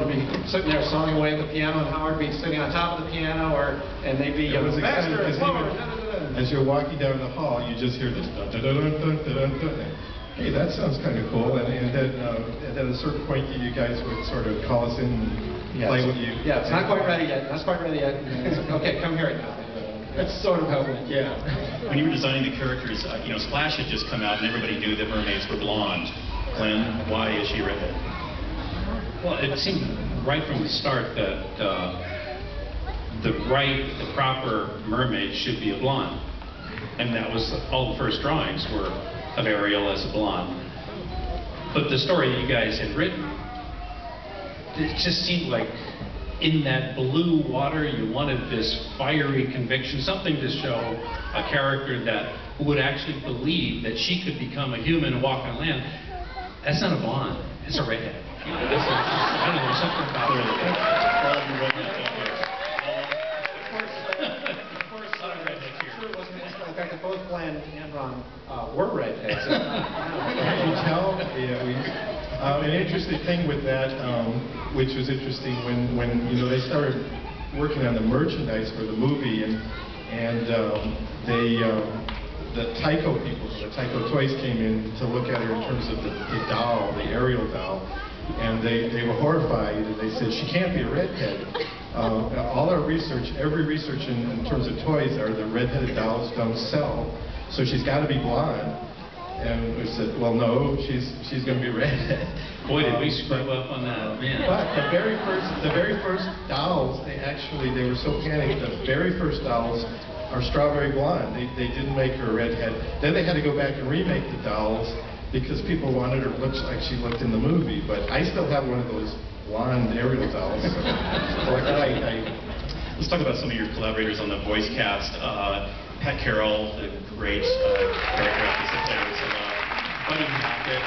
would be sitting there sawing away at the piano, and Howard would be sitting on top of the piano, and they'd be faster and slower. As you're walking down the hall, you just hear this dun dun dun dun dun dun dun. Hey, that sounds kind of cool. And then at a certain point, you guys would sort of call us in and play with you. Yeah, it's not quite ready yet. Not quite ready yet. Okay, come hear it now. That's sort of how it went. Yeah. When you were designing the characters, Splash had just come out, and everybody knew that mermaids were blonde. Glenn, why is she redhead? Well, it seemed right from the start that the proper mermaid should be a blonde. And that was all the first drawings were of Ariel as a blonde. But the story you guys had written, it just seemed like in that blue water you wanted this fiery conviction, something to show a character that would actually believe that she could become a human and walk on land. That's not a blonde, it's a redhead. I don't know, there's something about it. In fact, both Glenn and Ron were redheads. Can you tell? Yeah, an interesting thing with that, which was interesting when they started working on the merchandise for the movie, and the Tyco people, the Tyco Toys came in to look at her in terms of the doll, the Ariel doll, and they were horrified, and they said, she can't be a redhead. All our research, every research in terms of toys are the redheaded dolls don't sell, so she's got to be blonde. And we said, well, no, she's going to be redhead. Boy, did we screw up on that, man. But the very first dolls, they were so panicked. The very first dolls are strawberry blonde. They didn't make her a redhead. Then they had to go back and remake the dolls because people wanted her to look like she looked in the movie. But I still have one of those blonde Ariel dolls. Let's talk about some of your collaborators on the voice cast. Pat Carroll, the great character actress that plays Buddy Hackett.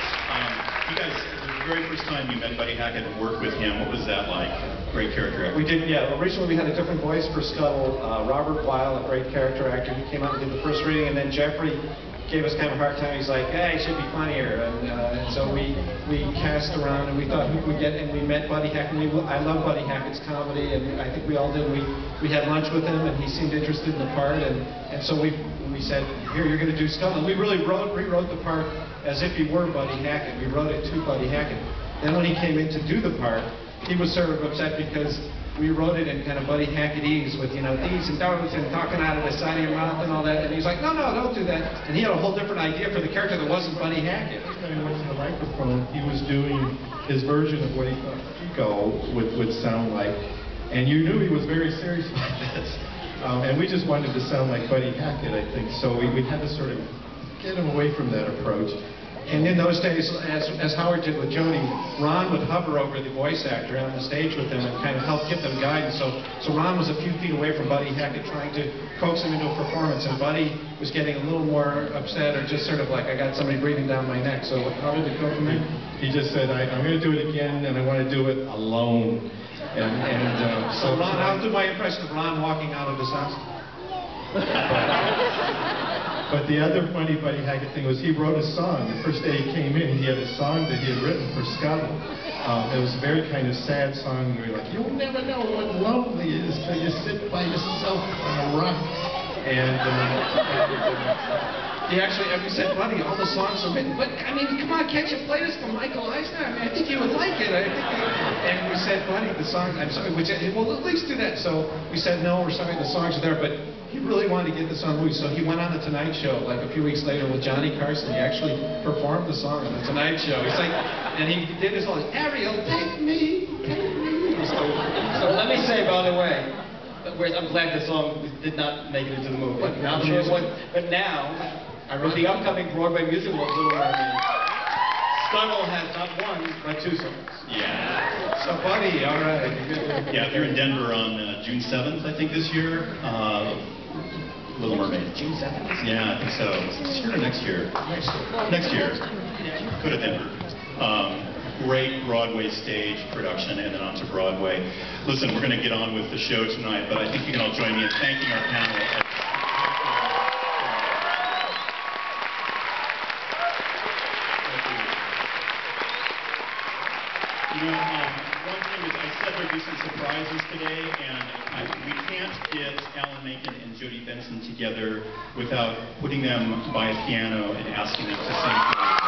You guys, the very first time you met Buddy Hackett and worked with him, what was that like? Great character actor. We did, yeah. Originally we had a different voice for Scuttle. Robert Weil, a great character actor, he came out and did the first reading, and then Jeffrey gave us kind of a hard time. He's like, hey, it should be funnier. And so we cast around, and we thought who could we get, and we met Buddy Hackett. I love Buddy Hackett's comedy, and I think we all did. We had lunch with him, and he seemed interested in the part, and so we said, here, you're going to do Scuttle. And we really rewrote the part as if he were Buddy Hackett. We wrote it to Buddy Hackett. Then when he came in to do the part, he was sort of upset because we wrote it in kind of Buddy Hackett-ese with, these and those and talking out of the side of your mouth and all that. And he's like, no, don't do that. And he had a whole different idea for the character that wasn't Buddy Hackett. When he went to the microphone, he was doing his version of what he thought Chico would sound like. And you knew he was very serious about this. And we just wanted to sound like Buddy Hackett, I think. So we had to sort of get him away from that approach. And in those days, as Howard did with Joni, Ron would hover over the voice actor on the stage with them and kind of help give them guidance. So Ron was a few feet away from Buddy Hackett trying to coax him into a performance, and Buddy was getting a little more upset or just sort of like, I got somebody breathing down my neck. So how did it go from there? He just said, I'm going to do it again, and I want to do it alone. So Ron, I'll do my impression of Ron walking out of his house. But the other funny Buddy Hackett thing was he wrote a song. The first day he came in, he had a song that he had written for Scuttle. It was a very kind of sad song. We were like, you'll never know what lonely is till you sit by yourself on a rock. And he actually, we said, Buddy, all the songs are written, but I mean, come on, can't you play this for Michael Eisner? I mean, I think he would like it. And we said, Buddy, the song, I'm sorry, well, at least do that. So we said, no, we're sorry, the songs are there, but he really wanted to get this on movie. So he went on The Tonight Show like a few weeks later with Johnny Carson. He actually performed the song on The Tonight Show. He's like, and he did his whole, Ariel, take me, take me. So let me say, by the way, I'm glad the song did not make it into the movie. But now, with the upcoming Broadway musical of Little Mermaid, Scuttle has not one, but two songs. Yeah. So, Buddy, all right. Yeah, if you're in Denver on June 7th, I think, this year, Little Mermaid. June 7th? Yeah, I think so. This year or next year? Next year. Go to Denver. Great Broadway stage production and then on to Broadway. Listen, we're going to get on with the show tonight, but I think you can all join me in thanking our panel. One thing is, I prizes today, and we can't get Alan Menken and Jody Benson together without putting them by a piano and asking them to sing for us.